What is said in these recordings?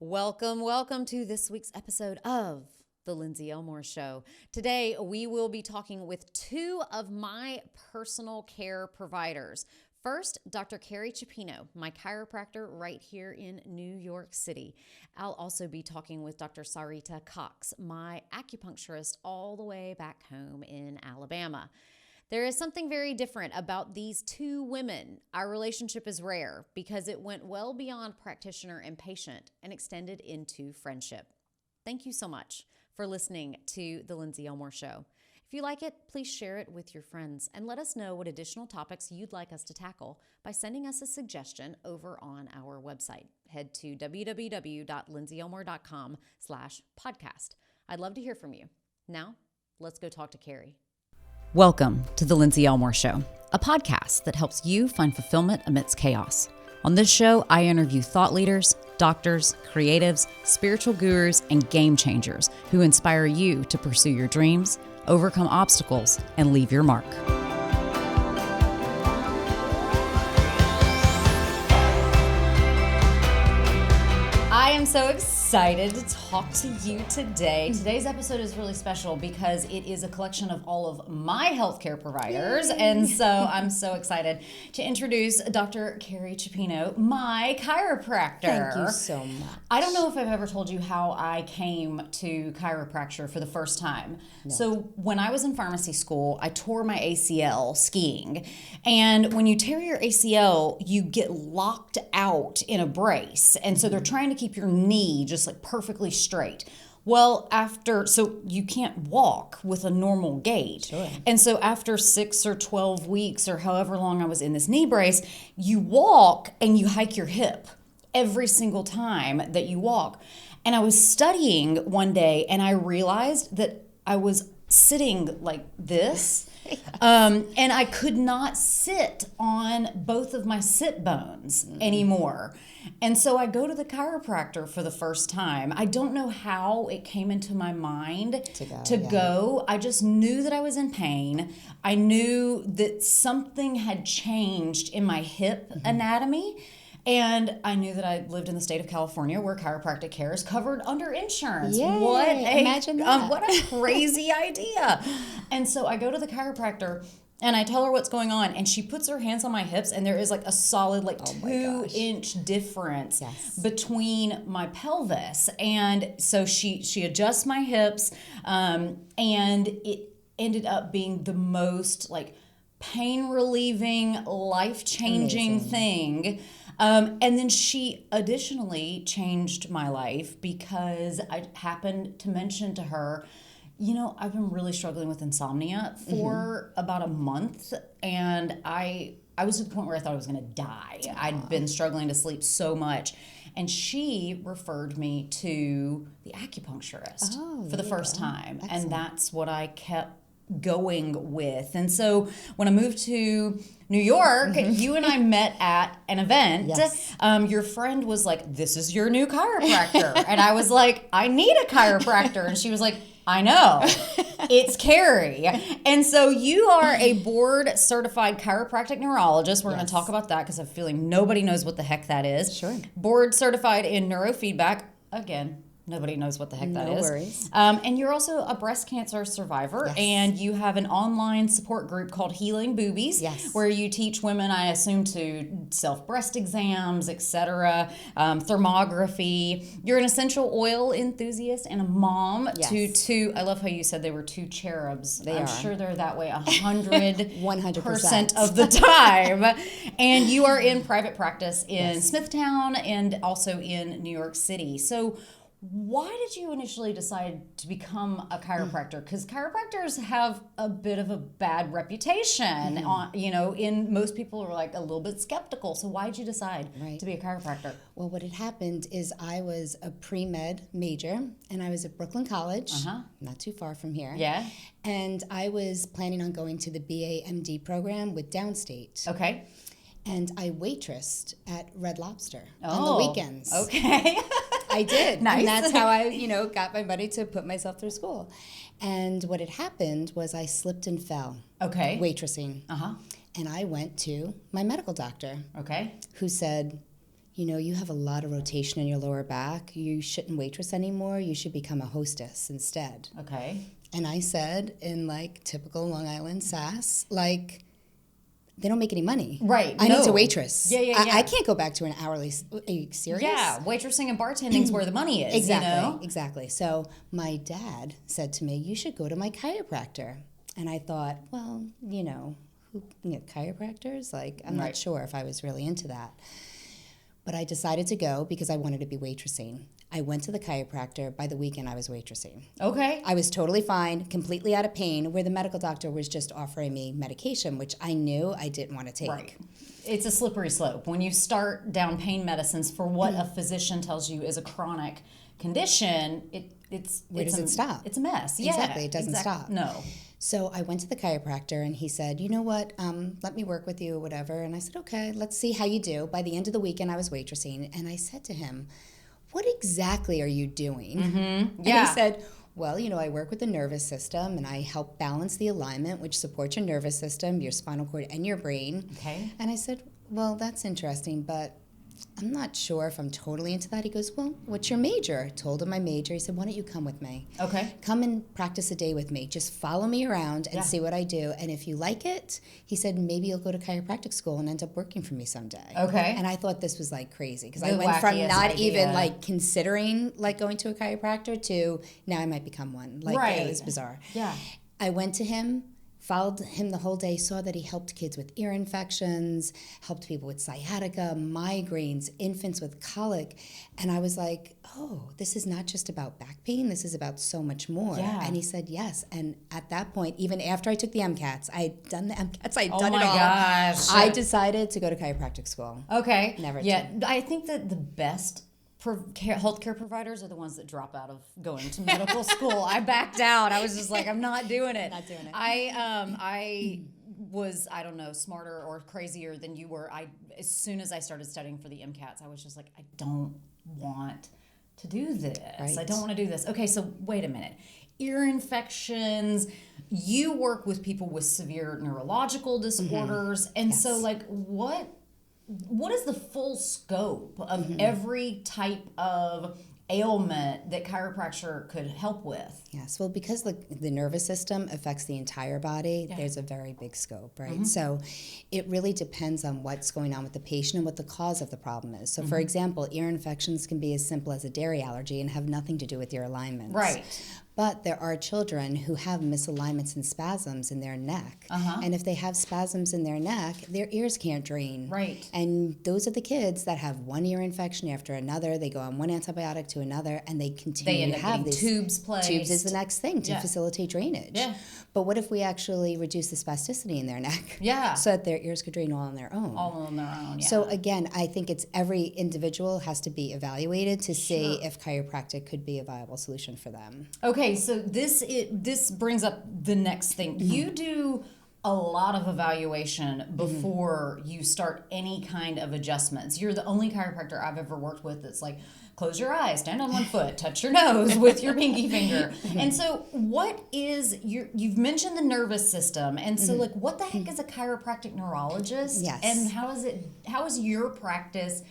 Welcome to this week's episode of The Lindsey Elmore Show. Today, we will be talking with two of my personal care providers. First, Dr. Keri Chiappino, my chiropractor right here in New York City. I'll also be talking with Dr. Sarita Cox, my acupuncturist all the way back home in Alabama. There is something very different about these two women. Our relationship is rare because it went well beyond practitioner and patient and extended into friendship. Thank you so much for listening to The Lindsey Elmore Show. If you like it, please share it with your friends and let us know what additional topics you'd like us to tackle by sending us a suggestion over on our website. Head to www.lindseyelmore.com/podcast. I'd love to hear from you. Now, let's go talk to Keri. Welcome to The Lindsey Elmore Show, a podcast that helps you find fulfillment amidst chaos. On this show, I interview thought leaders, doctors, creatives, spiritual gurus, and game changers who inspire you to pursue your dreams, overcome obstacles, and leave your mark. I am so excited to talk to you today. Today's episode is really special because it is a collection of all of my healthcare providers. Yay. And so I'm so excited to introduce Dr. Keri Chiappino, my chiropractor. Thank you so much. I don't know if I've ever told you how I came to chiropractor for the first time. No. So when I was in pharmacy school, I tore my ACL skiing. And when you tear your ACL, you get locked out in a brace. And so they're trying to keep your knee just like perfectly straight. Well, so you can't walk with a normal gait. Sure. And so after 6 or 12 weeks or however long I was in this knee brace, you walk and you hike your hip every single time that you walk. And I was studying one day and I realized that I was sitting like this. And I could not sit on both of my sit bones anymore. And so I go to the chiropractor for the first time. I don't know how it came into my mind to go. I just knew that I was in pain. I knew that something had changed in my hip anatomy. And I knew that I lived in the state of California where chiropractic care is covered under insurance. Yay, imagine that. What a crazy idea. And so I go to the chiropractor and I tell her what's going on. And she puts her hands on my hips and there is like a solid 2-inch difference between my pelvis. And so she adjusts my hips and it ended up being the most pain relieving, life-changing thing. And then she additionally changed my life because I happened to mention to her, I've been really struggling with insomnia for about a month, and I was to the point where I thought I was going to die. I'd been struggling to sleep so much. And she referred me to the acupuncturist for the first time. Excellent. And that's what I kept going with. And so when I moved to New York, you and I met at an event. Yes. Your friend was like, "This is your new chiropractor." And I was like, "I need a chiropractor." And she was like, "I know, it's Keri." And so you are a board certified chiropractic neurologist. We're going to talk about that because I have a feeling nobody knows what the heck that is. Sure. Board certified in neurofeedback. Again, nobody knows what the heck that is. No worries. And you're also a breast cancer survivor, and you have an online support group called Healing Boobies, where you teach women, I assume, to self-breast exams, etc., thermography. You're an essential oil enthusiast and a mom to two. I love how you said they were two cherubs. I'm sure they're that way 100% of the time. And you are in private practice in Smithtown and also in New York City. So why did you initially decide to become a chiropractor? Because chiropractors have a bit of a bad reputation. In most people are a little bit skeptical. So why did you decide to be a chiropractor? Well, what had happened is I was a pre-med major, and I was at Brooklyn College, not too far from here. Yeah. And I was planning on going to the BA-MD program with Downstate. Okay. And I waitressed at Red Lobster on the weekends. Okay. I did. Nice. And that's how I, got my money to put myself through school. And what had happened was I slipped and fell. Okay. Waitressing. And I went to my medical doctor. Okay. Who said, you know, you have a lot of rotation in your lower back. You shouldn't waitress anymore. You should become a hostess instead. Okay. And I said, in like typical Long Island sass, like, they don't make any money. Right. I need to waitress. Yeah. I can't go back to an hourly. Are you serious? Yeah. Waitressing and bartending's where the money is. Exactly. You know? Exactly. So my dad said to me, you should go to my chiropractor. And I thought, well, you know, chiropractors? Like, I'm not sure if I was really into that. But I decided to go because I wanted to be waitressing. I went to the chiropractor. By the weekend, I was waitressing. Okay. I was totally fine, completely out of pain, where the medical doctor was just offering me medication, which I knew I didn't want to take. Right. It's a slippery slope. When you start down pain medicines for what a physician tells you is a chronic condition, Where does it stop? It's a mess. Yeah. Exactly. It doesn't stop. No. So I went to the chiropractor and he said, you know what, let me work with you or whatever. And I said, okay, let's see how you do. By the end of the weekend, I was waitressing. And I said to him, what exactly are you doing? Mm-hmm. Yeah. And he said, well, you know, I work with the nervous system and I help balance the alignment, which supports your nervous system, your spinal cord, and your brain. Okay. And I said, well, that's interesting, but I'm not sure if I'm totally into that. He goes, well, what's your major? I told him my major. He said, why don't you come with me? Okay. Come and practice a day with me. Just follow me around and see what I do. And if you like it, he said, maybe you'll go to chiropractic school and end up working for me someday. Okay. And I thought this was like crazy because The I went from wackiest not idea. even like considering like going to a chiropractor to now I might become one. Like it was bizarre. Yeah. I went to him, followed him the whole day, saw that he helped kids with ear infections, helped people with sciatica, migraines, infants with colic. And I was like, oh, this is not just about back pain. This is about so much more. Yeah. And he said yes. And at that point, even after I took the MCATs, I had done the MCATs, I had Oh done my it all. gosh. I decided to go to chiropractic school. Okay. Never Yeah. I think that the best healthcare providers are the ones that drop out of going to medical school. I backed out. I was just like, I'm not doing it. Not doing it. I was, I don't know, smarter or crazier than you were. As soon as I started studying for the MCATs, I was just like, I don't want to do this. Right. I don't want to do this. Okay, so wait a minute. Ear infections. You work with people with severe neurological disorders, and so like what is the full scope of every type of ailment that chiropractor could help with? Yes, well, because the nervous system affects the entire body, there's a very big scope, right? So it really depends on what's going on with the patient and what the cause of the problem is. So, for example, ear infections can be as simple as a dairy allergy and have nothing to do with your alignments. Right. But there are children who have misalignments and spasms in their neck. And if they have spasms in their neck, their ears can't drain. Right. And those are the kids that have one ear infection after another. They go on one antibiotic to another, and they continue They end to up have getting these tubes placed. Tubes is the next thing to Yeah. facilitate drainage. Yeah. But what if we actually reduce the spasticity in their neck? Yeah. So that their ears could drain all on their own. All on their own, yeah. So again, I think it's every individual has to be evaluated to see if chiropractic could be a viable solution for them. Okay, so this brings up the next thing. You do a lot of evaluation before you start any kind of adjustments. You're the only chiropractor I've ever worked with that's like, close your eyes, stand on one foot, touch your nose with your pinky finger. And so what is you've mentioned the nervous system, and so like what the heck is a chiropractic neurologist? Yes. And how is your practice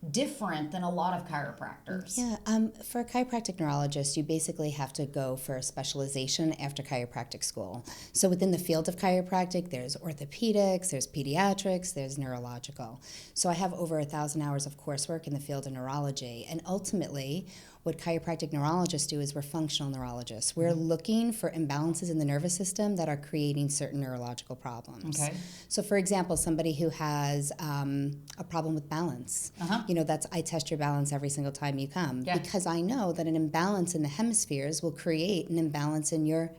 different than a lot of chiropractors? Yeah, for a chiropractic neurologist, you basically have to go for a specialization after chiropractic school. So within the field of chiropractic, there's orthopedics, there's pediatrics, there's neurological. So I have over 1,000 hours of coursework in the field of neurology, and ultimately, what chiropractic neurologists do is we're functional neurologists. We're looking for imbalances in the nervous system that are creating certain neurological problems. Okay. So, for example, somebody who has a problem with balance, you know, I test your balance every single time you come because I know that an imbalance in the hemispheres will create an imbalance in your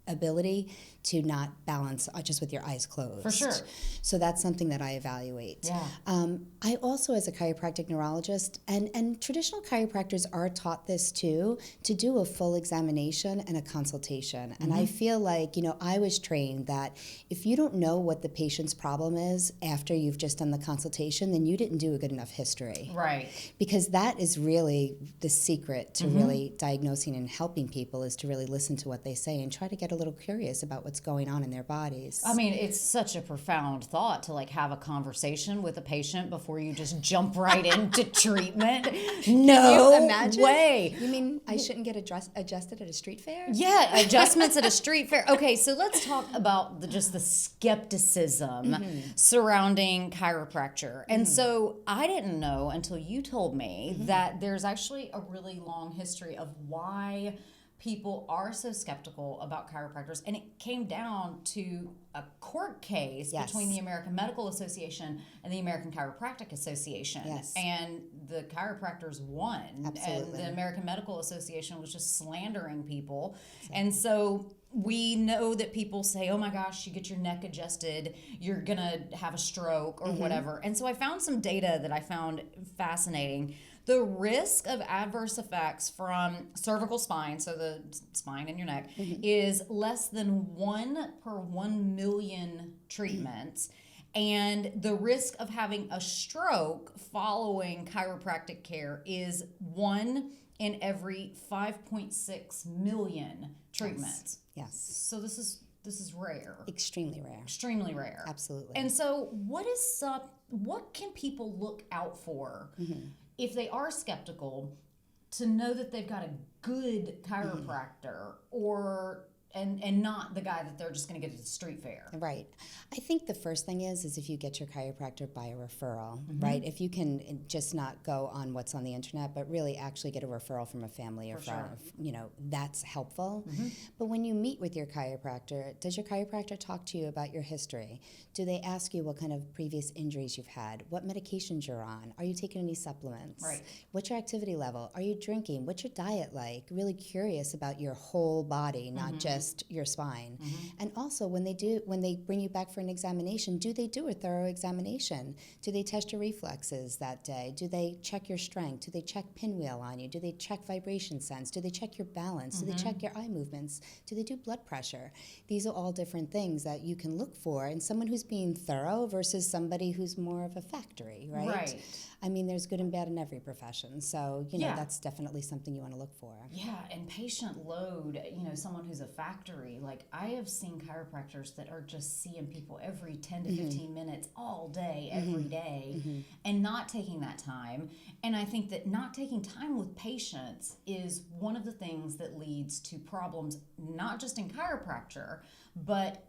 ability to not balance just with your eyes closed. For sure. So that's something that I evaluate. Yeah. I also, as a chiropractic neurologist, and traditional chiropractors are taught this too, to do a full examination and a consultation. And I feel like, you know, I was trained that if you don't know what the patient's problem is after you've just done the consultation, then you didn't do a good enough history. Right. Because that is really the secret to really diagnosing and helping people, is to really listen to what they say and try to get a little curious about what's going on in their bodies. I mean, it's such a profound thought to like have a conversation with a patient before you just jump right into treatment. No way. You mean I shouldn't get adjusted at a street fair? Yeah, adjustments at a street fair. Okay, so let's talk about just the skepticism surrounding chiropractor. And so I didn't know until you told me that there's actually a really long history of why people are so skeptical about chiropractors, and it came down to a court case between the American Medical Association and the American Chiropractic Association. Yes. And the chiropractors won. Absolutely. And the American Medical Association was just slandering people. And so we know that people say, oh my gosh, you get your neck adjusted, you're going to have a stroke or whatever. And so I found some data that I found fascinating. The risk of adverse effects from cervical spine, so the spine in your neck, is less than 1 per 1 million treatments. And the risk of having a stroke following chiropractic care is 1 in every 5.6 million treatments. Yes. So this is rare. Extremely rare. Extremely rare. Absolutely. And so what can people look out for if they are skeptical to know that they've got a good chiropractor or and not the guy that they're just going to get at the street fair? Right. I think the first thing is if you get your chiropractor by a referral, right? If you can just not go on what's on the internet, but really actually get a referral from a family or friend, that's helpful. But when you meet with your chiropractor, does your chiropractor talk to you about your history? Do they ask you what kind of previous injuries you've had? What medications you're on? Are you taking any supplements? Right. What's your activity level? Are you drinking? What's your diet like? Really curious about your whole body, not just your spine. And also when they bring you back for an examination, do they do a thorough examination? Do they test your reflexes that day? Do they check your strength? Do they check pinwheel on you? Do they check vibration sense? Do they check your balance? Do they check your eye movements? Do they do blood pressure? These are all different things that you can look for in someone who's being thorough versus somebody who's more of a factory, right? Right. I mean, there's good and bad in every profession. So, that's definitely something you want to look for. Yeah, and patient load, someone who's a factory, like I have seen chiropractors that are just seeing people every 10 to 15 minutes all day, every day, and not taking that time. And I think that not taking time with patients is one of the things that leads to problems, not just in chiropractor, but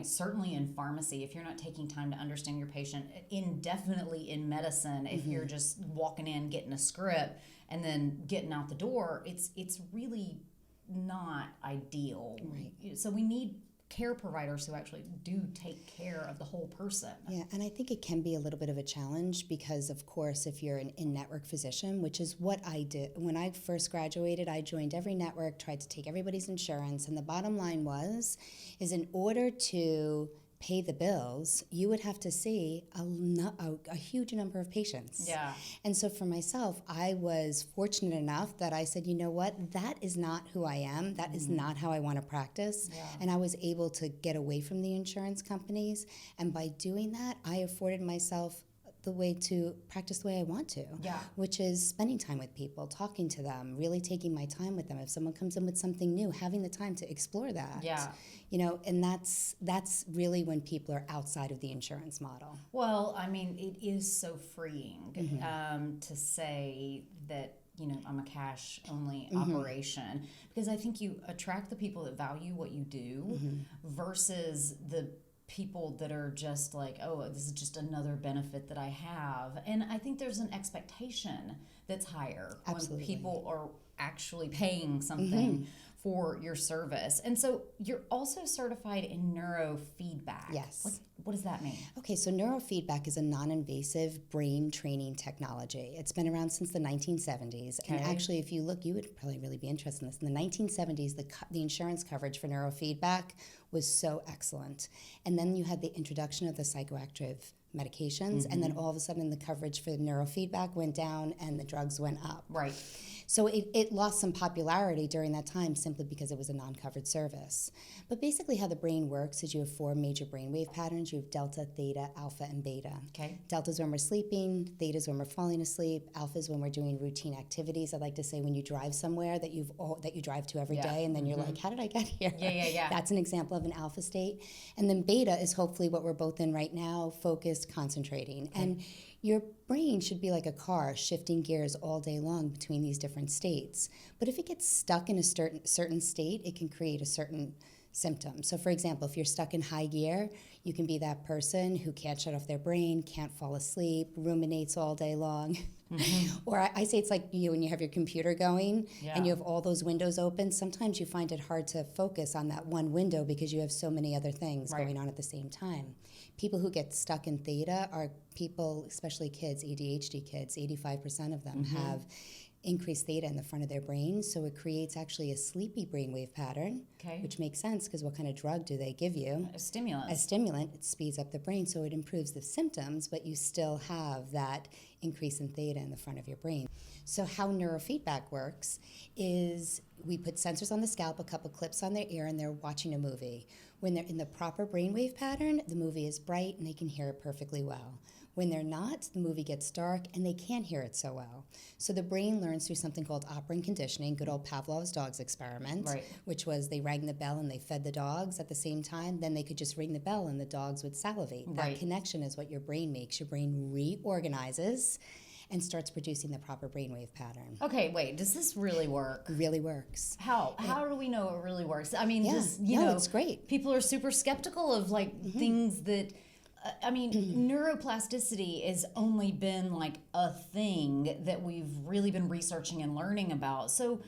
certainly in pharmacy, if you're not taking time to understand your patient, indefinitely in medicine, if you're just walking in, getting a script, and then getting out the door, it's really not ideal. Right. So we need care providers who actually do take care of the whole person. Yeah, and I think it can be a little bit of a challenge because, of course, if you're an in-network physician, which is what I did. When I first graduated, I joined every network, tried to take everybody's insurance, and the bottom line is in order to pay the bills, you would have to see a huge number of patients. Yeah. And so for myself, I was fortunate enough that I said, you know what, that is not who I am. That is not how I want to practice. Yeah. And I was able to get away from the insurance companies. And by doing that, I afforded myself the way to practice the way I want to, which is spending time with people, talking to them, really taking my time with them. If someone comes in with something new, having the time to explore that. Yeah. And that's really when people are outside of the insurance model. Well, I mean, it is so freeing to say that, I'm a cash only operation, because I think you attract the people that value what you do versus the people that are just like, oh, this is just another benefit that I have. And I think there's an expectation that's higher when people are actually paying something for your service. And so you're also certified in neurofeedback. Yes. What does that mean? Okay, so neurofeedback is a non-invasive brain training technology. It's been around since the 1970s. Okay. And actually, if you look, you would probably really be interested in this. In the 1970s, the insurance coverage for neurofeedback was so excellent. And then you had the introduction of the psychoactive medications, and then all of a sudden the coverage for neurofeedback went down and the drugs went up. Right. So it lost some popularity during that time simply because it was a non-covered service. But basically how the brain works is you have 4 major brainwave patterns. You have delta, theta, alpha, and beta. Okay. Delta is when we're sleeping, theta is when we're falling asleep, alpha is when we're doing routine activities. I like to say when you drive somewhere that you drive to every day, and then you're like, how did I get here? Yeah. That's an example of an alpha state. And then beta is hopefully what we're both in right now, focused, concentrating. Okay. And your brain should be like a car shifting gears all day long between these different states. But if it gets stuck in a certain state, it can create a certain symptom. So for example, if you're stuck in high gear, you can be that person who can't shut off their brain, can't fall asleep, ruminates all day long. Or I say it's like you when you have your computer going and you have all those windows open. Sometimes you find it hard to focus on that one window because you have so many other things going on at the same time. People who get stuck in theta are people, especially kids, ADHD kids, 85% of them have increased theta in the front of their brain, so it creates actually a sleepy brainwave pattern, which makes sense because what kind of drug do they give you? A stimulant. A stimulant. It speeds up the brain, so it improves the symptoms, but you still have that increase in theta in the front of your brain. So how neurofeedback works is we put sensors on the scalp, a couple clips on their ear, and they're watching a movie. When they're in the proper brainwave pattern, the movie is bright and they can hear it perfectly well. When they're not, the movie gets dark and they can't hear it so well. So the brain learns through something called operant conditioning, good old Pavlov's dogs experiment, which was they rang the bell and they fed the dogs at the same time. Then they could just ring the bell and the dogs would salivate. That connection is what your brain makes. Your brain reorganizes and starts producing the proper brainwave pattern. Okay, wait, does this really work? Really works. How do we know it really works? I mean, it's great. People are super skeptical of things that... I mean, neuroplasticity has only been like a thing that we've really been researching and learning about. So,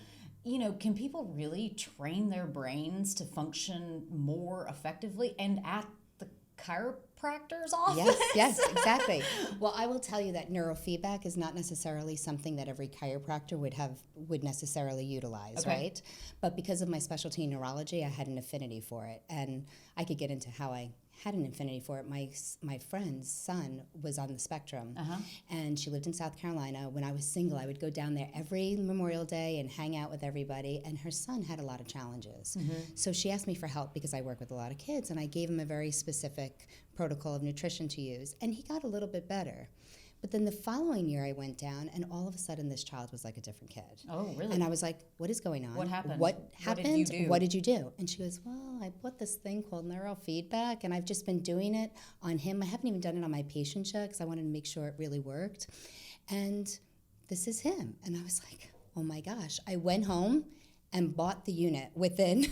can people really train their brains to function more effectively and at the chiropractor's office? Yes, exactly. Well, I will tell you that neurofeedback is not necessarily something that every chiropractor would necessarily utilize, right? But because of my specialty in neurology, I had an affinity for it. And I could get into how I had an affinity for it. My friend's son was on the spectrum, and she lived in South Carolina. When I was single, I would go down there every Memorial Day and hang out with everybody, and her son had a lot of challenges. So she asked me for help because I work with a lot of kids, and I gave him a very specific protocol of nutrition to use, and he got a little bit better. But then the following year I went down, and all of a sudden this child was like a different kid. Oh, really? And I was like, what is going on? What happened? What happened? What did you do? And she goes, well, I bought this thing called neurofeedback, and I've just been doing it on him. I haven't even done it on my patient yet because I wanted to make sure it really worked. And this is him. And I was like, oh my gosh. I went home and bought the unit within,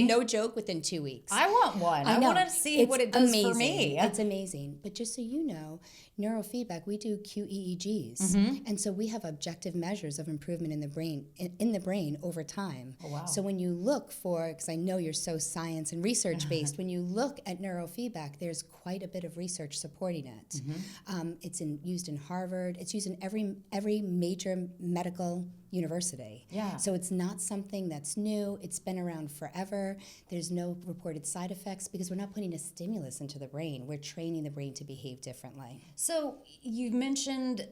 no joke, within 2 weeks. I want one. I want to see what it does for me. It's amazing. But just so you know, neurofeedback, we do QEEGs. And so we have objective measures of improvement in the brain over time. Oh, wow. So when you look for, because I know you're so science and research based, when you look at neurofeedback, there's quite a bit of research supporting it. It's used in Harvard. It's used in every major medical university. Yeah. So it's not something that's new. It's been around forever. There's no reported side effects because we're not putting a stimulus into the brain. We're training the brain to behave differently. So you mentioned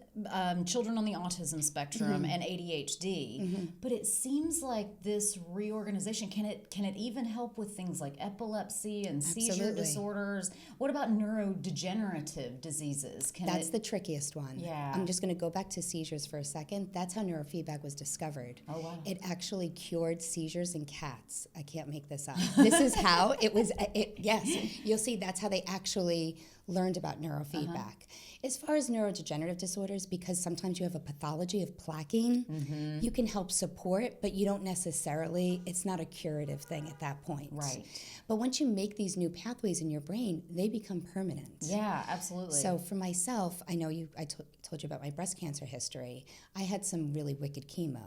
children on the autism spectrum and ADHD, but it seems like this reorganization, can it even help with things like epilepsy and seizure disorders? What about neurodegenerative diseases? That's the trickiest one. Yeah. I'm just going to go back to seizures for a second. That's how neurofeedback was discovered. Oh, wow. It actually cured seizures in cats. I can't make this up. This is how it was. Yes, you'll see that's how they actually learned about neurofeedback. As far as neurodegenerative disorders, because sometimes you have a pathology of plaquing, you can help support, but you don't necessarily, it's not a curative thing at that point. Right. But once you make these new pathways in your brain, they become permanent. Yeah, absolutely. So for myself, I know I told you about my breast cancer history. I had some really wicked chemo,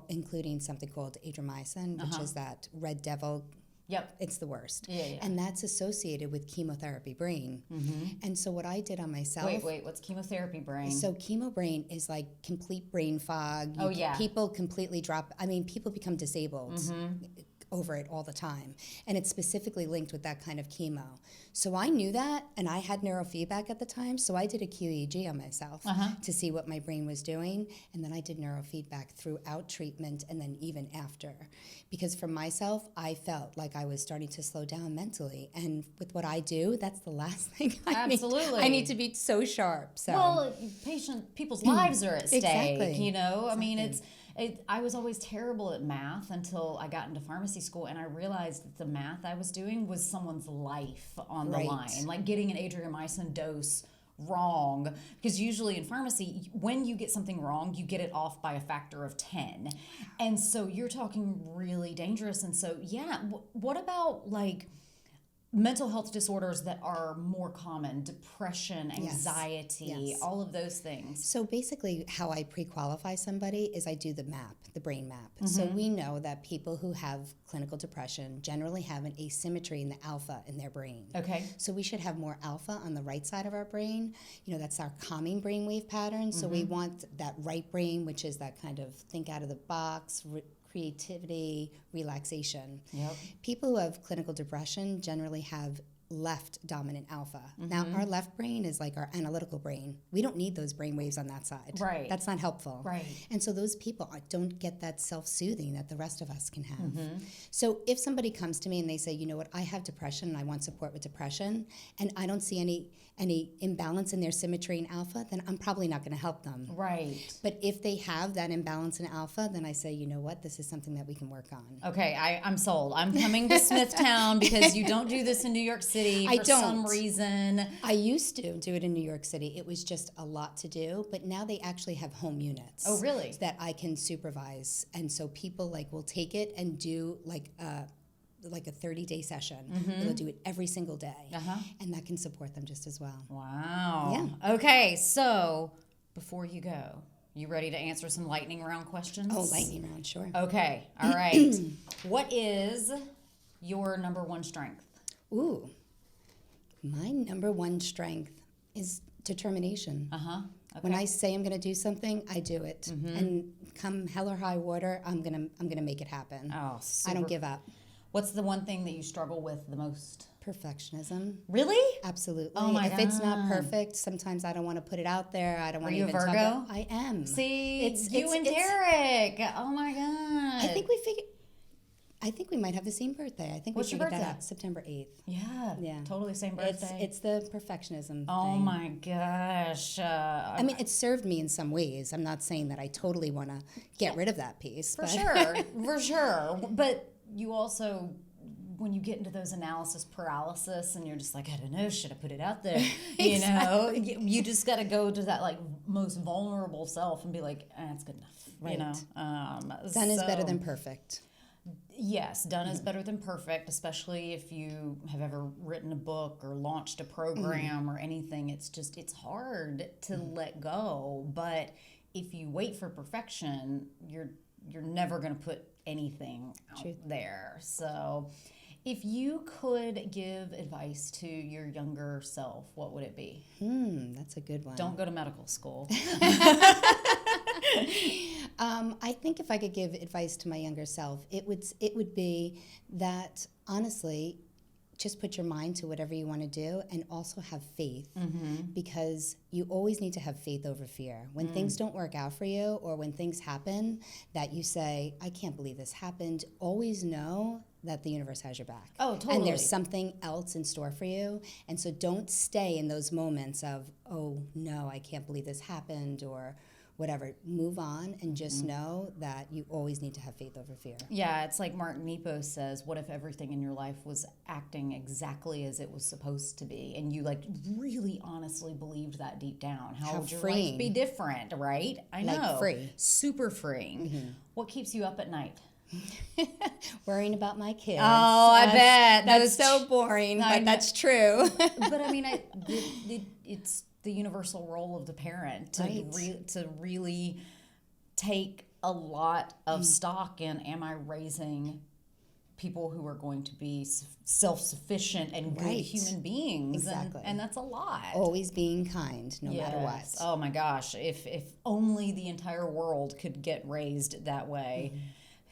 including something called adriamycin, which is that red devil. Yep. It's the worst. Yeah. And that's associated with chemotherapy brain. And so what I did on myself... Wait, what's chemotherapy brain? So chemo brain is like complete brain fog. People completely drop... people become disabled. over it all the time. And it's specifically linked with that kind of chemo. So I knew that, and I had neurofeedback at the time, so I did a QEEG on myself to see what my brain was doing, and then I did neurofeedback throughout treatment and then even after. Because for myself, I felt like I was starting to slow down mentally, and with what I do, that's the last thing I need. I need to be so sharp. So. Well, people's lives are at stake, Exactly. you know? Exactly. I mean, I was always terrible at math until I got into pharmacy school, and I realized that the math I was doing was someone's life on the line. Like getting an adriamycin dose wrong, because usually in pharmacy, when you get something wrong, you get it off by a factor of 10. And so you're talking really dangerous. And so, yeah, what about like mental health disorders that are more common, depression, anxiety, all of those things? So basically how I pre-qualify somebody is I do the map, the brain map. So we know that people who have clinical depression generally have an asymmetry in the alpha in their brain. Okay. So we should have more alpha on the right side of our brain. You know, that's our calming brainwave pattern. So we want that right brain, which is that kind of think out of the box, creativity, relaxation. Yep. People who have clinical depression generally have left dominant alpha. Now, our left brain is like our analytical brain. We don't need those brain waves on that side. Right. That's not helpful. Right. And so those people don't get that self-soothing that the rest of us can have. So if somebody comes to me and they say, you know what, I have depression and I want support with depression, and I don't see any imbalance in their symmetry in alpha, then I'm probably not going to help them. Right. But if they have that imbalance in alpha, then I say, you know what, this is something that we can work on. Okay, I'm sold. I'm coming to Smithtown because you don't do this in New York City for some reason. I used to do it in New York City. It was just a lot to do, but now they actually have home units. Oh, really? That I can supervise. And so people will take it and do like a 30-day session. They'll do it every single day. And that can support them just as well. Wow. Yeah. Okay, so before you go, you ready to answer some lightning round questions? Oh, lightning round, sure. Okay, all right. What is your number one strength? Ooh, my number one strength is determination. Okay. When I say I'm going to do something, I do it. And come hell or high water, I'm gonna make it happen. Oh, super. I don't give up. What's the one thing that you struggle with the most? Perfectionism. Really? Absolutely. Oh my If God. it's not perfect, sometimes I don't want to put it out there. I don't want to even Are you a talk Virgo? about. I am. See, you and Derek. Oh my God. I think we might have the same birthday. I think What's we your figured that birthday? out. September 8th. Yeah. Totally same birthday. It's the perfectionism Oh thing. my gosh. I mean, it served me in some ways. I'm not saying that I totally want to get rid of that piece. For sure. But you also, when you get into those analysis paralysis and you're just like, I don't know, should I put it out there? You know, you just got to go to that most vulnerable self and be like, it's good enough. Right. You know, Done is better than perfect. Yes, done is better than perfect, especially if you have ever written a book or launched a program or anything. It's hard to let go. But if you wait for perfection, you're never going to put anything out there. So if you could give advice to your younger self, what would it be? That's a good one. Don't go to medical school. I think if I could give advice to my younger self, it would be that, honestly, just put your mind to whatever you want to do and also have faith, because you always need to have faith over fear. When things don't work out for you or when things happen that you say, I can't believe this happened, always know that the universe has your back. Oh, totally. And there's something else in store for you. And so don't stay in those moments of, oh, no, I can't believe this happened or whatever. Move on and just know that you always need to have faith over fear. Yeah, it's like Mark Nepo says, what if everything in your life was acting exactly as it was supposed to be? And you really honestly believed that deep down. How would your life be different, right? I know. Free. Super freeing. What keeps you up at night? Worrying about my kids. Oh, I bet. That's so boring, but that's true. But I mean, it's the universal role of the parent to really take a lot of stock in, am I raising people who are going to be self-sufficient and good human beings? Exactly. And that's a lot. Always being kind, no matter what. Oh my gosh, if only the entire world could get raised that way.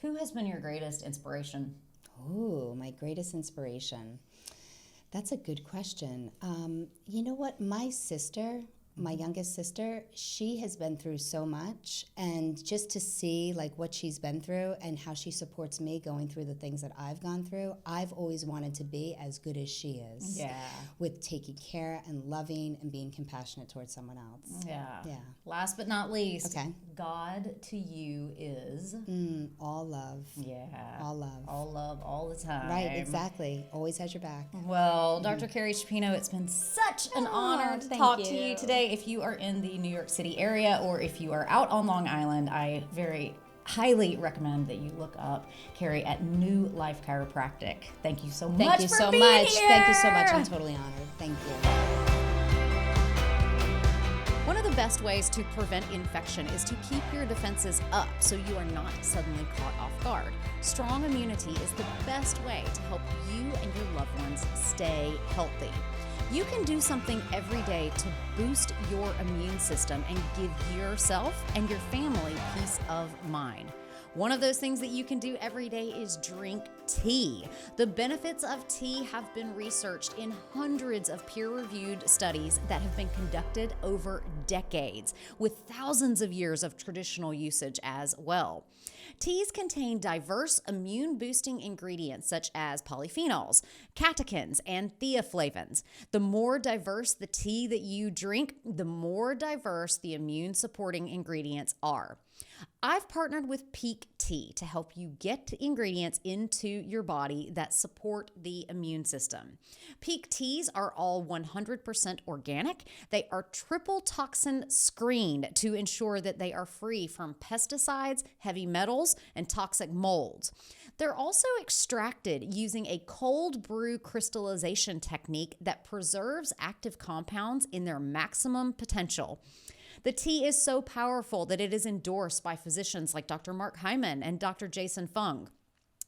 Who has been your greatest inspiration? Oh, my greatest inspiration. That's a good question. You know what? My youngest sister, she has been through so much, and just to see like what she's been through and how she supports me going through the things that I've gone through, I've always wanted to be as good as she is. Yeah. With taking care and loving and being compassionate towards someone else. Yeah. Yeah. Last but not least, Okay. God to you is All love. yeah. All love. All love all the time. Right, exactly. Always has your back. Well, Dr. Keri Chiappino, it's been such an honor to talk to you today. If you are in the New York City area or if you are out on Long Island, I very highly recommend that you look up Keri at New Life Chiropractic. Thank you so much. Thank you so much. Thank you so much. I'm totally honored. Thank you. One of the best ways to prevent infection is to keep your defenses up so you are not suddenly caught off guard. Strong immunity is the best way to help you and your loved ones stay healthy. You can do something every day to boost your immune system and give yourself and your family peace of mind. One of those things that you can do every day is drink tea. The benefits of tea have been researched in hundreds of peer-reviewed studies that have been conducted over decades, with thousands of years of traditional usage as well. Teas contain diverse immune-boosting ingredients such as polyphenols, catechins, and theaflavins. The more diverse the tea that you drink, the more diverse the immune-supporting ingredients are. I've partnered with Peak Tea to help you get ingredients into your body that support the immune system. Peak Teas are all 100% organic. They are triple toxin screened to ensure that they are free from pesticides, heavy metals, and toxic molds. They're also extracted using a cold brew crystallization technique that preserves active compounds in their maximum potential. The tea is so powerful that it is endorsed by physicians like Dr. Mark Hyman and Dr. Jason Fung.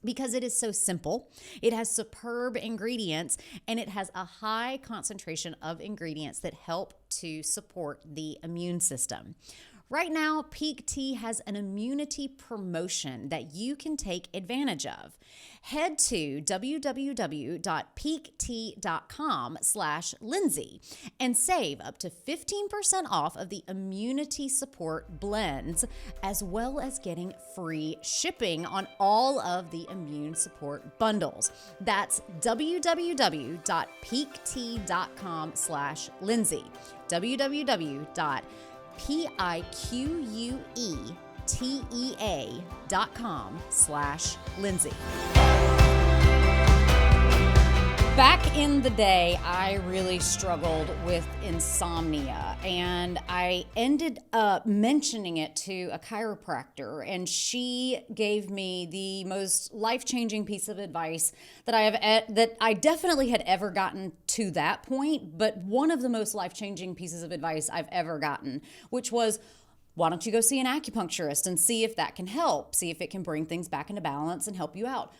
Because it is so simple, it has superb ingredients, and it has a high concentration of ingredients that help to support the immune system. Right now, Peak Tea has an immunity promotion that you can take advantage of. Head to www.peaktea.com/Lindsey and save up to 15% off of the immunity support blends, as well as getting free shipping on all of the immune support bundles. That's www.peaktea.com/Lindsey. www.peaktea.com/Lindsey. Back in the day, I really struggled with insomnia, and I ended up mentioning it to a chiropractor, and she gave me the most life-changing piece of advice that I definitely had ever gotten to that point, but one of the most life-changing pieces of advice I've ever gotten, which was, why don't you go see an acupuncturist and see if that can help, see if it can bring things back into balance and help you out.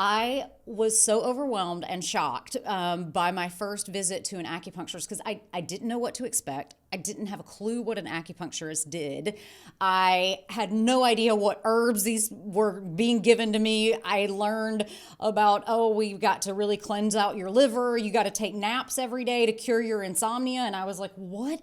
I was so overwhelmed and shocked by my first visit to an acupuncturist because I didn't know what to expect. I didn't have a clue what an acupuncturist did. I had no idea what herbs these were being given to me. I learned about, we've got to really cleanse out your liver. You got to take naps every day to cure your insomnia. And I was like, what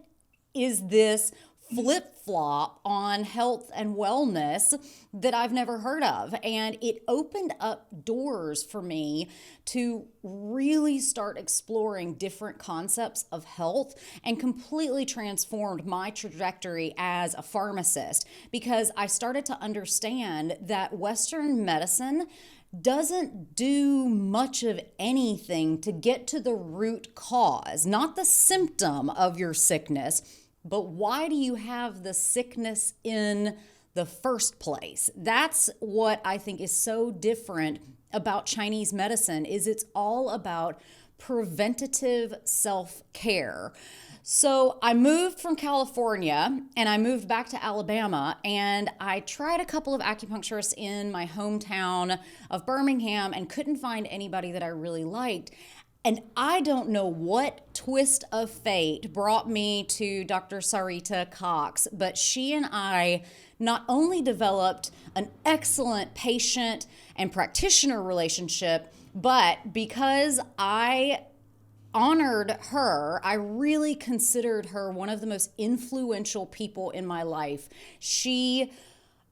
is this flip-flop on health and wellness that I've never heard of? And it opened up doors for me to really start exploring different concepts of health and completely transformed my trajectory as a pharmacist, because I started to understand that Western medicine doesn't do much of anything to get to the root cause, not the symptom of your sickness, but why do you have the sickness in the first place? That's what I think is so different about Chinese medicine, is it's all about preventative self-care. So I moved from California and I moved back to Alabama, and I tried a couple of acupuncturists in my hometown of Birmingham and couldn't find anybody that I really liked. And I don't know what twist of fate brought me to Dr. Sarita Cox, but she and I not only developed an excellent patient and practitioner relationship, but because I honored her, I really considered her one of the most influential people in my life. She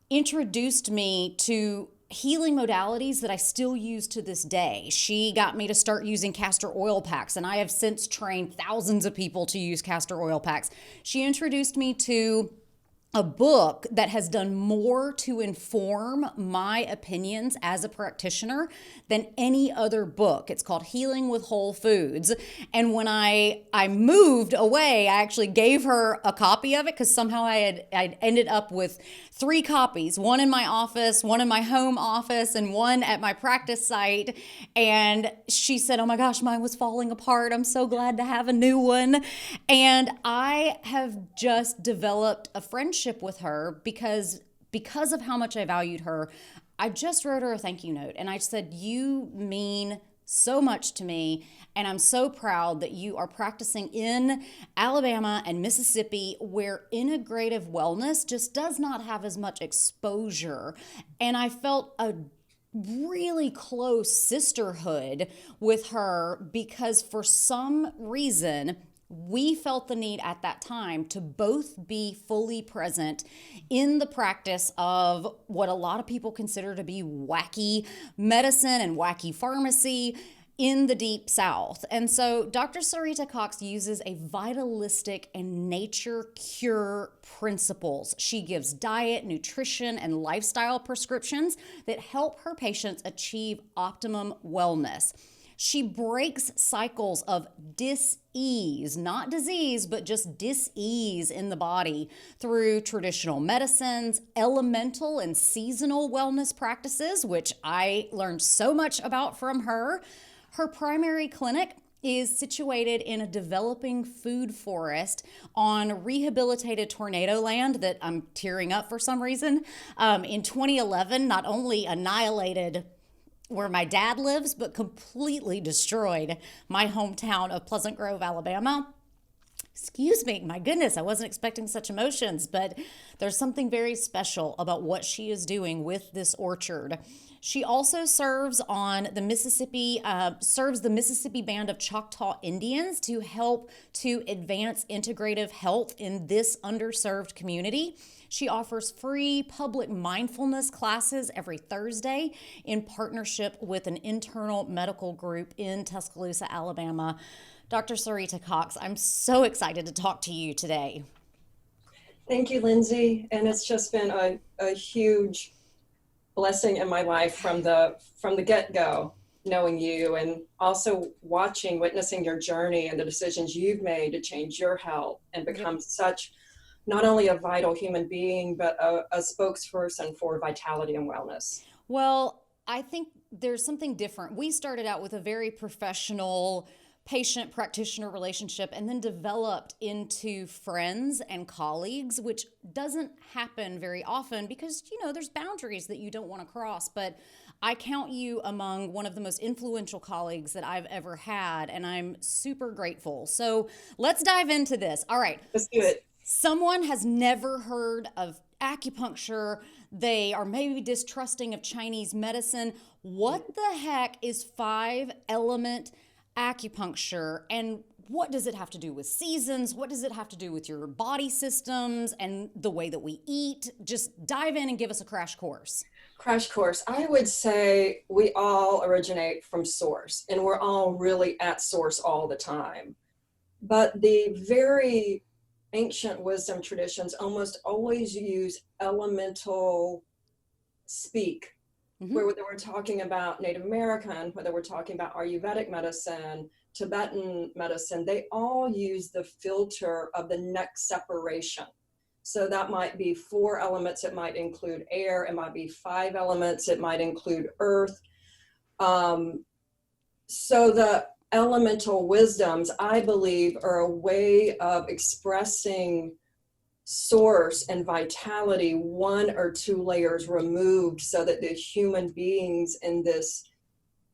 introduced me to healing modalities that I still use to this day. She got me to start using castor oil packs, and I have since trained thousands of people to use castor oil packs. She introduced me to a book that has done more to inform my opinions as a practitioner than any other book. It's called Healing with Whole Foods. And when I moved away, I actually gave her a copy of it because somehow I'd ended up with 3 copies, one in my office, one in my home office, and one at my practice site. And she said, "Oh my gosh, mine was falling apart. I'm so glad to have a new one." And I have just developed a friendship with her because of how much I valued her. I just wrote her a thank you note, and I said, "You mean so much to me, and I'm so proud that you are practicing in Alabama and Mississippi, where integrative wellness just does not have as much exposure." And I felt a really close sisterhood with her because for some reason we felt the need at that time to both be fully present in the practice of what a lot of people consider to be wacky medicine and wacky pharmacy in the Deep South. And so Dr. Sarita Cox uses a vitalistic and nature cure principles. She gives diet, nutrition, and lifestyle prescriptions that help her patients achieve optimum wellness. She breaks cycles of dis-ease, not disease, but just dis-ease in the body through traditional medicines, elemental and seasonal wellness practices, which I learned so much about from her. Her primary clinic is situated in a developing food forest on rehabilitated tornado land that I'm tearing up for some reason. In 2011, not only annihilated where my dad lives, but completely destroyed my hometown of Pleasant Grove, Alabama. Excuse me, my goodness, I wasn't expecting such emotions, but there's something very special about what she is doing with this orchard. She also serves on the Mississippi Band of Choctaw Indians to help to advance integrative health in this underserved community. She offers free public mindfulness classes every Thursday in partnership with an internal medical group in Tuscaloosa, Alabama. Dr. Sarita Cox, I'm so excited to talk to you today. Thank you, Lindsey. And it's just been a huge blessing in my life from the get-go, knowing you and also witnessing your journey and the decisions you've made to change your health and become such not only a vital human being, but a spokesperson for vitality and wellness. Well, I think there's something different. We started out with a very professional patient-practitioner relationship and then developed into friends and colleagues, which doesn't happen very often because, there's boundaries that you don't want to cross. But I count you among one of the most influential colleagues that I've ever had, and I'm super grateful. So let's dive into this. All right. Let's do it. Someone has never heard of acupuncture. They are maybe distrusting of Chinese medicine. What the heck is 5-element acupuncture, and what does it have to do with seasons? What does it have to do with your body systems and the way that we eat? Just dive in and give us a crash course. Crash course. I would say we all originate from source, and we're all really at source all the time. But the very ancient wisdom traditions almost always use elemental speak. Mm-hmm. Whether we're talking about Native American, whether we're talking about Ayurvedic medicine, Tibetan medicine, they all use the filter of the next separation. So that might be 4 elements, it might include air, it might be 5 elements, it might include earth. So the elemental wisdoms, I believe, are a way of expressing source and vitality 1 or 2 layers removed so that the human beings in this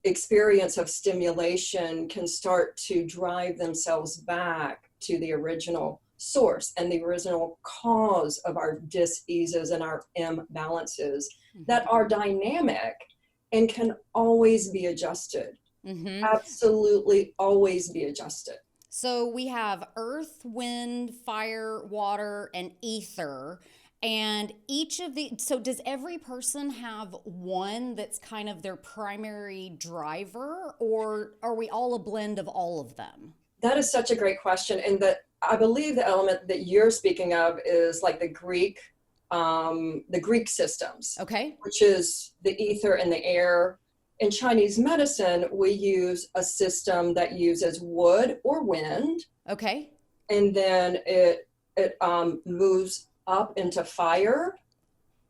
experience of stimulation can start to drive themselves back to the original source and the original cause of our dis-eases and our imbalances that are dynamic and can always be adjusted. Absolutely always be adjusted. So we have earth, wind, fire, water, and ether. And each of the, so does every person have one that's kind of their primary driver, or are we all a blend of all of them? That is such a great question. And that I believe the element that you're speaking of is like the Greek systems, Okay. which is the ether and the air. In Chinese medicine, we use a system that uses wood or wind. Okay. And then it moves up into fire,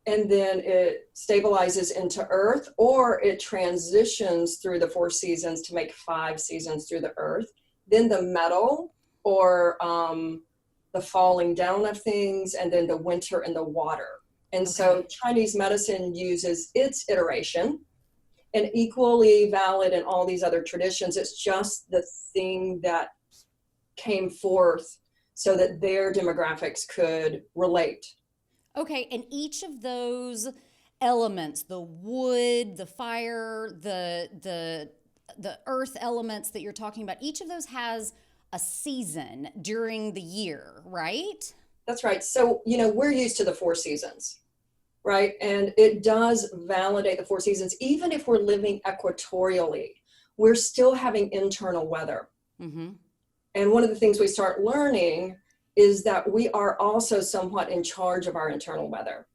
and then it stabilizes into earth, or it transitions through the 4 seasons to make 5 seasons through the earth. Then the metal, or the falling down of things, and then the winter and the water. And so Chinese medicine uses its iteration, and equally valid in all these other traditions. It's just the thing that came forth so that their demographics could relate. Okay, and each of those elements, the wood, the fire, the earth elements that you're talking about, each of those has a season during the year, right? That's right. So, we're used to the 4 seasons, right? And it does validate the 4 seasons. Even if we're living equatorially, we're still having internal weather. And one of the things we start learning is that we are also somewhat in charge of our internal weather.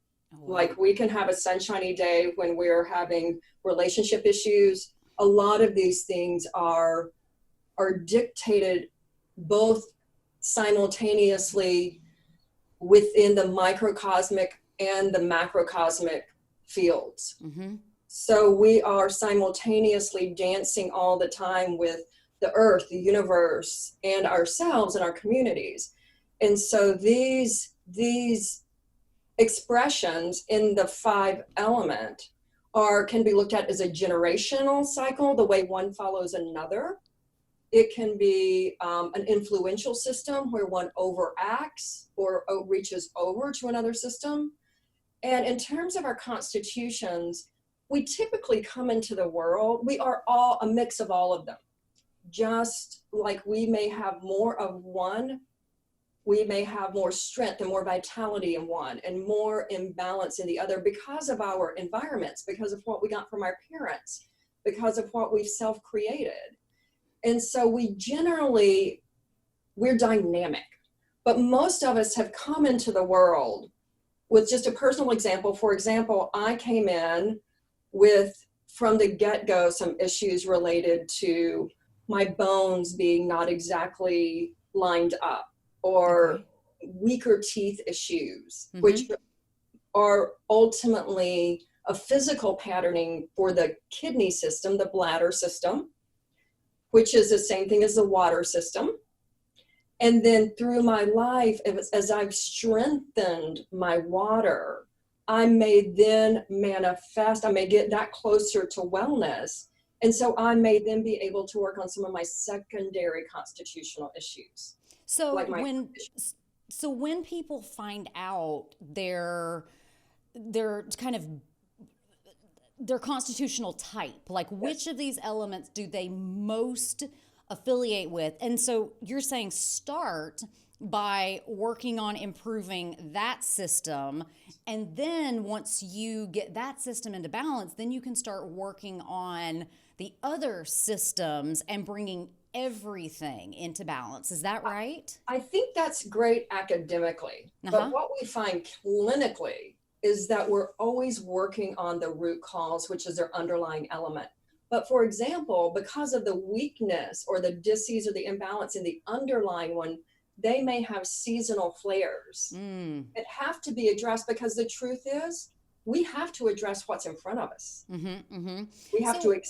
Like, we can have a sunshiny day when we're having relationship issues. A lot of these things are dictated both simultaneously within the microcosmic and the macrocosmic fields. So we are simultaneously dancing all the time with the earth, the universe, and ourselves and our communities. And so these expressions in the 5 element can be looked at as a generational cycle, the way one follows another. It can be an influential system where one overacts or reaches over to another system. And in terms of our constitutions, we typically come into the world, we are all a mix of all of them. Just like we may have more of one, we may have more strength and more vitality in one and more imbalance in the other because of our environments, because of what we got from our parents, because of what we've self-created. And so we're dynamic, but most of us have come into the world with just a personal example. For example, I came in with, from the get-go, some issues related to my bones being not exactly lined up, or weaker teeth issues, which are ultimately a physical patterning for the kidney system, the bladder system, which is the same thing as the water system. And then through my life, as I've strengthened my water, I may then manifest, I may get that closer to wellness. And so I may then be able to work on some of my secondary constitutional issues. So like when people find out their kind of their constitutional type, like which of these elements do they most affiliate with? And so you're saying start by working on improving that system, and then once you get that system into balance, then you can start working on the other systems and bringing everything into balance. Is that right? I think that's great academically, but what we find clinically is that we're always working on the root cause, which is their underlying element. But for example, because of the weakness or the dis-ease or the imbalance in the underlying one, they may have seasonal flares that have to be addressed, because the truth is we have to address what's in front of us. We have to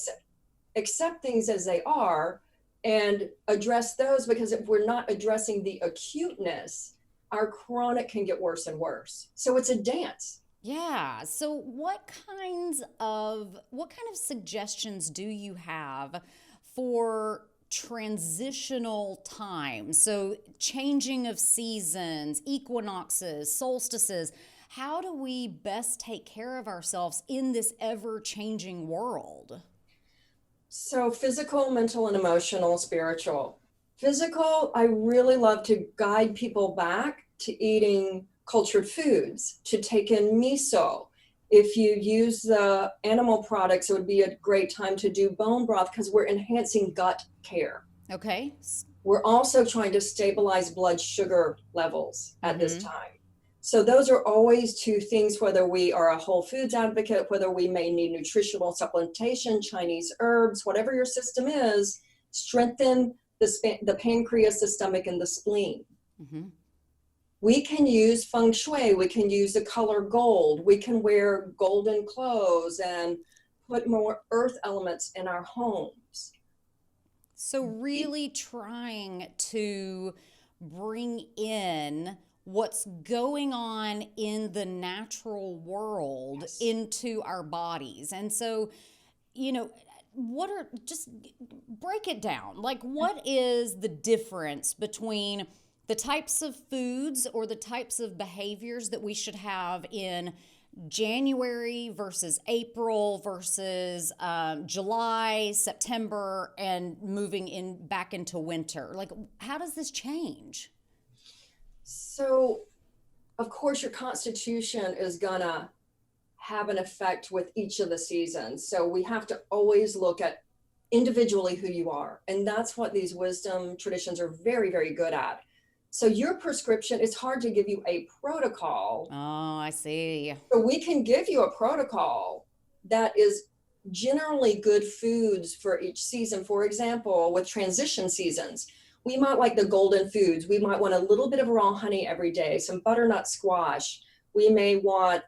accept things as they are and address those, because if we're not addressing the acuteness, our chronic can get worse and worse. So it's a dance. Yeah. So what kind of suggestions do you have for transitional time? So changing of seasons, equinoxes, solstices. How do we best take care of ourselves in this ever-changing world? So physical, mental, and emotional, spiritual. Physical, I really love to guide people back to eating cultured foods, to take in miso. If you use the animal products, it would be a great time to do bone broth because we're enhancing gut care. Okay. We're also trying to stabilize blood sugar levels at this Mm-hmm. time. So those are always two things, whether we are a whole foods advocate, whether we may need nutritional supplementation, Chinese herbs, whatever your system is, strengthen the pancreas, the stomach, and the spleen. Mm-hmm. We can use feng shui. We can use the color gold. We can wear golden clothes and put more earth elements in our homes. So really trying to bring in what's going on in the natural world Yes. into our bodies. And so, you know, just break it down. Like, what is the difference between the types of foods or the types of behaviors that we should have in January versus April versus July, September, and moving in back into winter? Like, how does this change? So, of course, your constitution is gonna have an effect with each of the seasons. So we have to always look at individually who you are. And that's what these wisdom traditions are very, very good at. So your prescription, it's hard to give you a protocol. Oh, I see. So we can give you a protocol that is generally good foods for each season. For example, with transition seasons, we might like the golden foods. We might want a little bit of raw honey every day, some butternut squash. We may want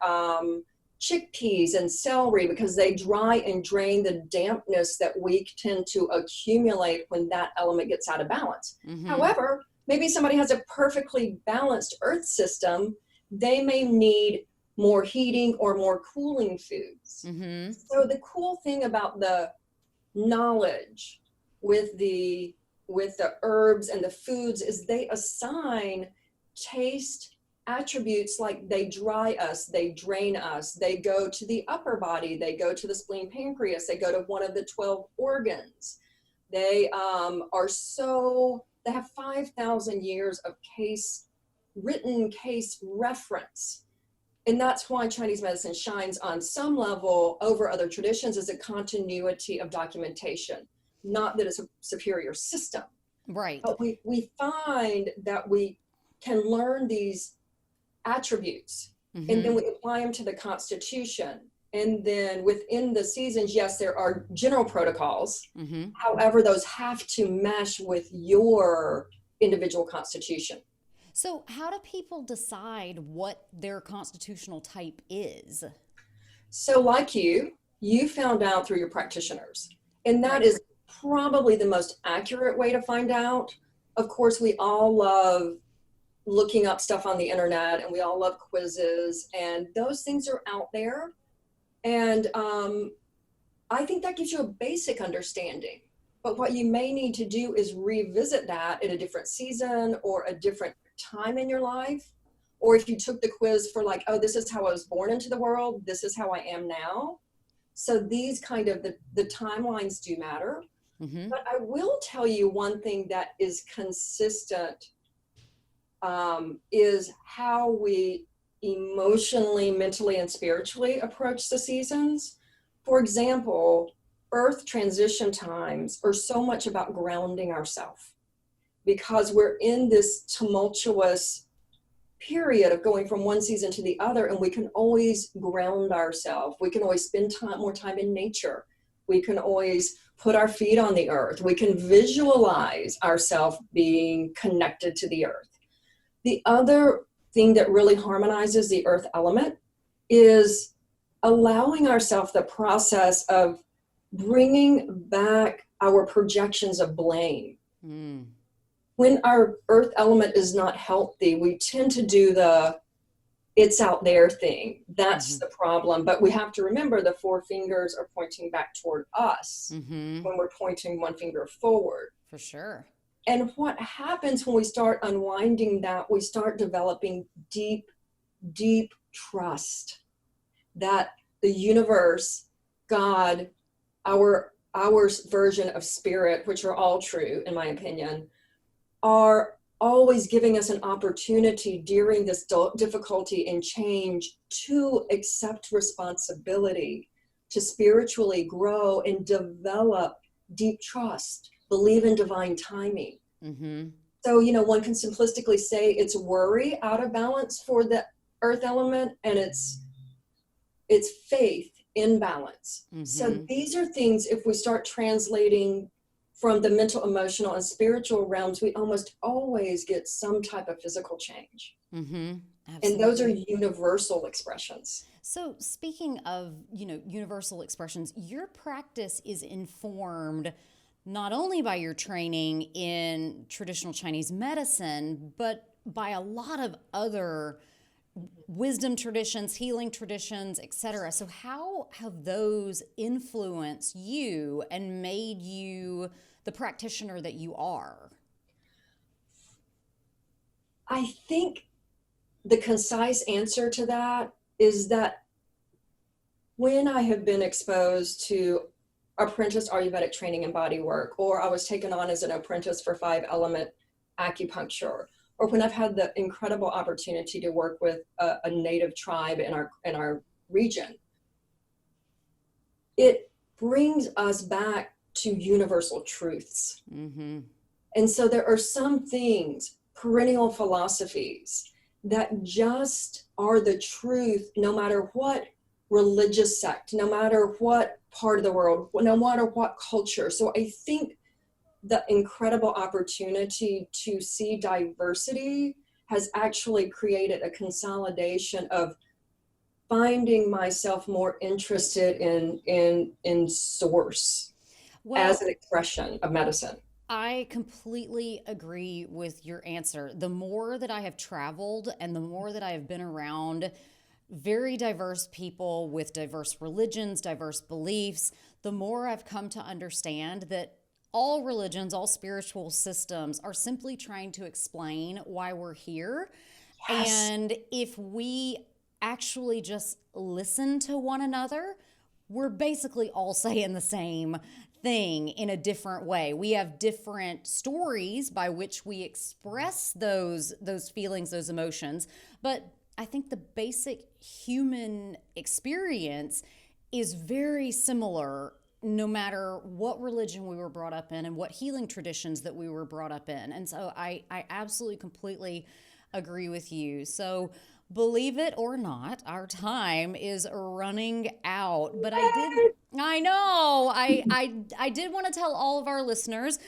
chickpeas and celery because they dry and drain the dampness that we tend to accumulate when that element gets out of balance. Mm-hmm. However, maybe somebody has a perfectly balanced earth system. They may need more heating or more cooling foods. Mm-hmm. So the cool thing about the knowledge with the herbs and the foods is they assign taste attributes, like they dry us, they drain us, they go to the upper body, they go to the spleen, pancreas, they go to one of the 12 organs. They they have 5,000 years of written case reference. And that's why Chinese medicine shines on some level over other traditions, is a continuity of documentation, not that it's a superior system. Right. But we find that we can learn these attributes, Mm-hmm. and then we apply them to the constitution. And then within the seasons, yes, there are general protocols. Mm-hmm. However, those have to mesh with your individual constitution. So, how do people decide what their constitutional type is? So like you found out through your practitioners, and that Right. is probably the most accurate way to find out. Of course, we all love looking up stuff on the internet, and we all love quizzes, and those things are out there. And I think that gives you a basic understanding. But what you may need to do is revisit that at a different season or a different time in your life. Or if you took the quiz for like, oh, this is how I was born into the world, this is how I am now. So these kind of the timelines do matter. Mm-hmm. But I will tell you one thing that is consistent is how we emotionally, mentally, and spiritually approach the seasons. For example, Earth transition times are so much about grounding ourselves, because we're in this tumultuous period of going from one season to the other, and we can always ground ourselves. We can always spend more time in nature. We can always put our feet on the earth. We can visualize ourselves being connected to the earth. The other thing that really harmonizes the earth element is allowing ourselves the process of bringing back our projections of blame. Mm. When our earth element is not healthy, we tend to do the it's out there thing. That's the problem. But we have to remember the 4 fingers are pointing back toward us when we're pointing 1 finger forward. For sure. And what happens when we start unwinding that, we start developing deep, deep trust that the universe, God, our version of spirit, which are all true, in my opinion, are always giving us an opportunity during this difficulty and change to accept responsibility, to spiritually grow and develop deep trust, believe in divine timing. So, one can simplistically say it's worry out of balance for the earth element, and it's faith in balance. So these are things, if we start translating from the mental, emotional, and spiritual realms, we almost always get some type of physical change. And those are universal expressions. So speaking of, universal expressions, your practice is informed not only by your training in traditional Chinese medicine, but by a lot of other wisdom traditions, healing traditions, etc. So how have those influenced you and made you the practitioner that you are? I think the concise answer to that is that when I have been exposed to apprentice Ayurvedic training and body work, or I was taken on as an apprentice for 5-element acupuncture, or when I've had the incredible opportunity to work with a native tribe in our region, it brings us back to universal truths. And so there are some things, perennial philosophies, that just are the truth, no matter what religious sect, no matter what part of the world, no matter what culture. So I think the incredible opportunity to see diversity has actually created a consolidation of finding myself more interested in source as an expression of medicine. I completely agree with your answer. The more that I have traveled and the more that I have been around very diverse people with diverse religions, diverse beliefs, the more I've come to understand that all religions, all spiritual systems are simply trying to explain why we're here. Yes. And if we actually just listen to one another, we're basically all saying the same thing in a different way. We have different stories by which we express those feelings, those emotions, but I think the basic human experience is very similar no matter what religion we were brought up in and what healing traditions that we were brought up in. And so I absolutely completely agree with you. So believe it or not, our time is running out, but I know, I did want to tell all of our listeners,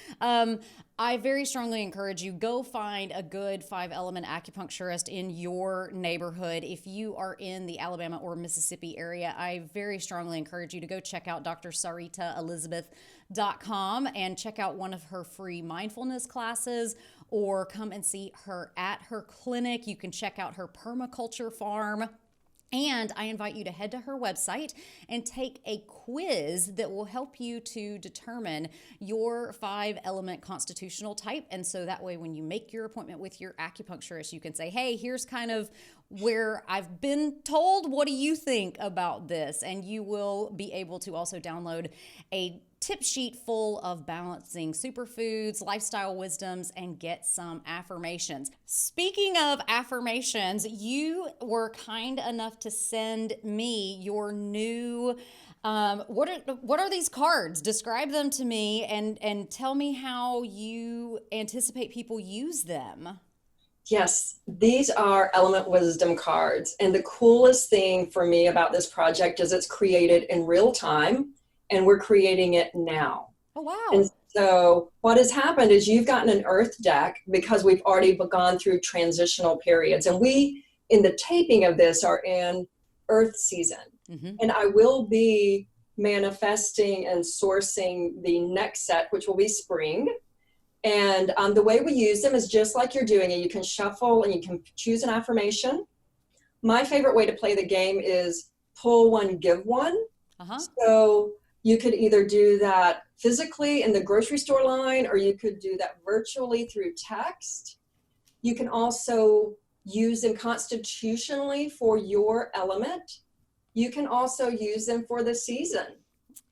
I very strongly encourage you, go find a good 5-element acupuncturist in your neighborhood. If you are in the Alabama or Mississippi area, I very strongly encourage you to go check out DrSaritaElizabeth.com and check out one of her free mindfulness classes, or come and see her at her clinic. You can check out her permaculture farm. And I invite you to head to her website and take a quiz that will help you to determine your 5-element constitutional type. And so that way, when you make your appointment with your acupuncturist, you can say, hey, here's kind of where I've been told. What do you think about this? And you will be able to also download a tip sheet full of balancing superfoods, lifestyle wisdoms, and get some affirmations. Speaking of affirmations, you were kind enough to send me your new, what are these cards? Describe them to me and tell me how you anticipate people use them. Yes, these are Element Wisdom cards. And the coolest thing for me about this project is it's created in real time, and we're creating it now. Oh, wow. And so what has happened is you've gotten an earth deck because we've already gone through transitional periods. And we, in the taping of this, are in earth season. And I will be manifesting and sourcing the next set, which will be spring. And the way we use them is just like you're doing it. You can shuffle and you can choose an affirmation, My favorite way to play the game is pull one, give one. Uh-huh. So you could either do that physically in the grocery store line, or you could do that virtually through text. You can also use them constitutionally for your element. You can also use them for the season.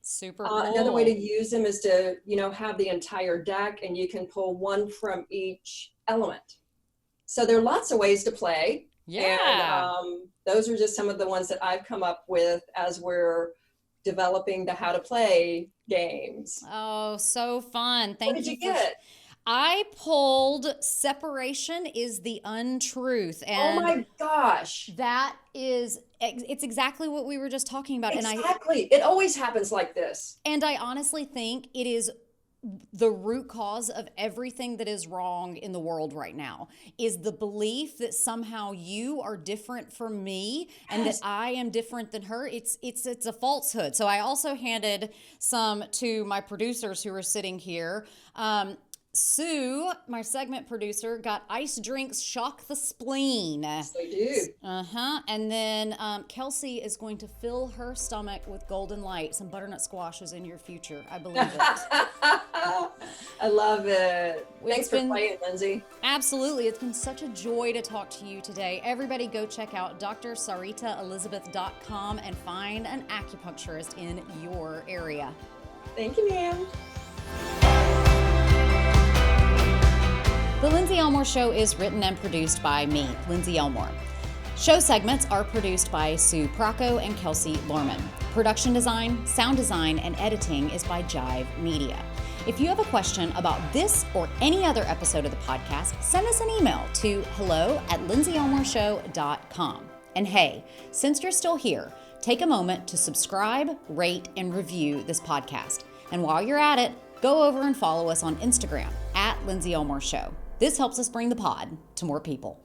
Super cool. Another way to use them is to, have the entire deck, and you can pull one from each element. So there are lots of ways to play. Yeah. And those are just some of the ones that I've come up with as we're developing the how to play games. Oh, so fun. Thank What did you for get? I pulled Separation is the Untruth. And oh my gosh. it's exactly what we were just talking about. Exactly. It always happens like this. And I honestly think it is the root cause of everything that is wrong in the world right now, is the belief that somehow you are different from me and that I am different than her. It's a falsehood. So I also handed some to my producers who are sitting here. Sue, my segment producer, got ice drinks shock the spleen. Yes, they do. And then Kelsey is going to fill her stomach with golden light. Some butternut squash is in your future. I believe it. I love it. Thanks for playing, Lindsey. Absolutely. It's been such a joy to talk to you today. Everybody go check out DrSaritaElizabeth.com and find an acupuncturist in your area. Thank you, ma'am. The Lindsey Elmore Show is written and produced by me, Lindsey Elmore. Show segments are produced by Sue Procco and Kelsey Lorman. Production design, sound design, and editing is by Jive Media. If you have a question about this or any other episode of the podcast, send us an email to hello@lindseyelmoreshow.com. And hey, since you're still here, take a moment to subscribe, rate, and review this podcast. And while you're at it, go over and follow us on Instagram @Lindsey Elmore Show. This helps us bring the pod to more people.